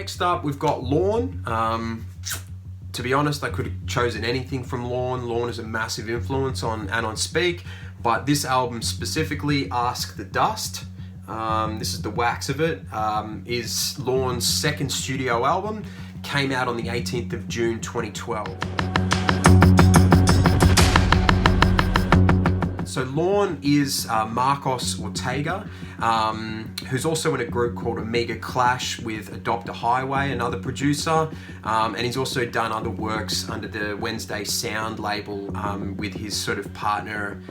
Next up, we've got Lorn. To be honest, I could have chosen anything from Lorn. Lorn is a massive influence on Anon Speak, but this album specifically, Ask the Dust, this is the wax of it, is Lorn's second studio album, came out on the 18th of June 2012. So Lorn is Marcos Ortega, who's also in a group called Amiga Clash with Adoptahighway, another producer, and he's also done other works under the Wednesday Sound label with his sort of partner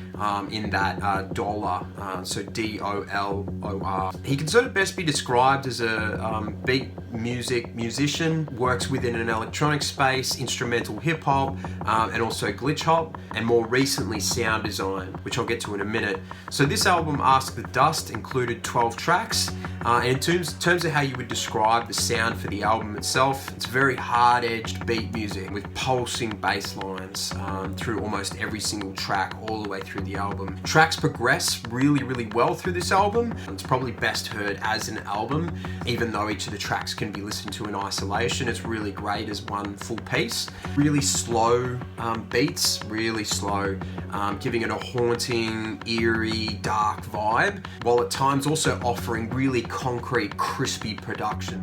in that, Dolor, so D-O-L-O-R. He can sort of best be described as a beat music musician, works within an electronic space, instrumental hip-hop, and also glitch hop, and more recently sound design, which I'll get to in a minute. So this album, Ask the Dust, included 12 tracks, and in terms of how you would describe the sound for the album itself, it's very hard-edged beat music with pulsing bass lines through almost every single track all the way through the album. Tracks progress really well through this album. It's probably best heard as an album, even though each of the tracks can be listened to in isolation. It's really great as one full piece. Really slow beats, really slow, giving it a haunting, eerie, dark vibe, while at times also offering really concrete, crispy production.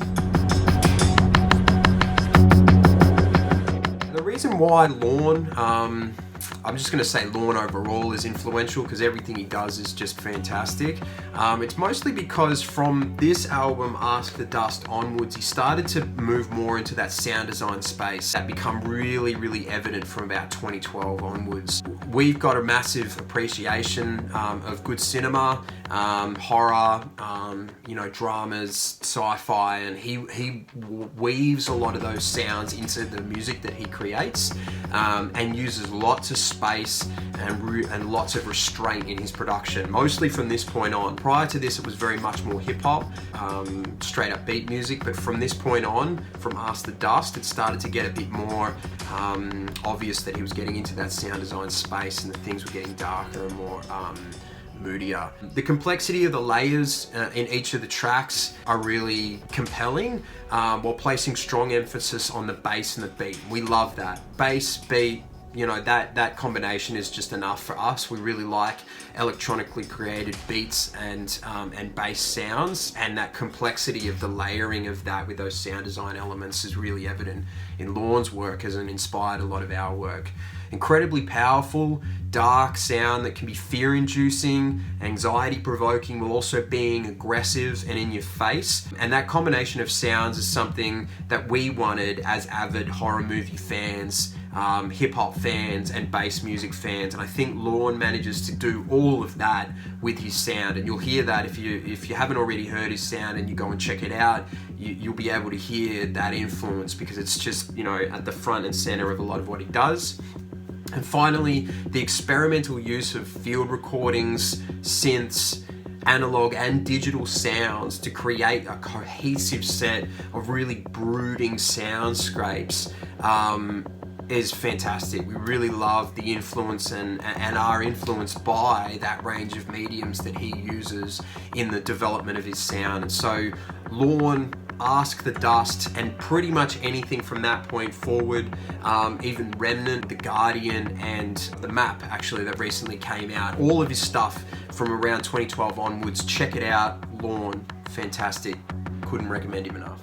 The reason why Lorn, I'm just going to say Lorn overall is influential because everything he does is just fantastic. It's mostly because from this album, Ask the Dust onwards, he started to move more into that sound design space that become really evident from about 2012 onwards. We've got a massive appreciation of good cinema, horror, dramas, sci-fi, and he weaves a lot of those sounds into the music that he creates, and uses lots of space and lots of restraint in his production, mostly from this point on. Prior to this, it was very much more hip-hop, straight up beat music, but from this point on, from Ask the Dust, it started to get a bit more obvious that he was getting into that sound design space and that things were getting darker and more moodier. The complexity of the layers in each of the tracks are really compelling, while placing strong emphasis on the bass and the beat. We love that. Bass, beat, that combination is just enough for us. We really like electronically created beats and bass sounds, and that complexity of the layering of that with those sound design elements is really evident in Lorn's work, as it inspired a lot of our work. Incredibly powerful, dark sound that can be fear-inducing, anxiety-provoking, while also being aggressive and in your face. And that combination of sounds is something that we wanted as avid horror movie fans, hip-hop fans, and bass music fans. And I think Lorn manages to do all of that with his sound. And you'll hear that if you haven't already heard his sound and you go and check it out, you'll be able to hear that influence, because it's just, at the front and center of a lot of what he does. And finally, the experimental use of field recordings, synths, analog and digital sounds to create a cohesive set of really brooding soundscapes is fantastic. We really love the influence and are influenced by that range of mediums that he uses in the development of his sound. And so Lorn, Ask the Dust, and pretty much anything from that point forward, even Remnant, The Guardian, and The Map, actually, that recently came out. All of his stuff from around 2012 onwards, check it out. Lorn, fantastic. Couldn't recommend him enough.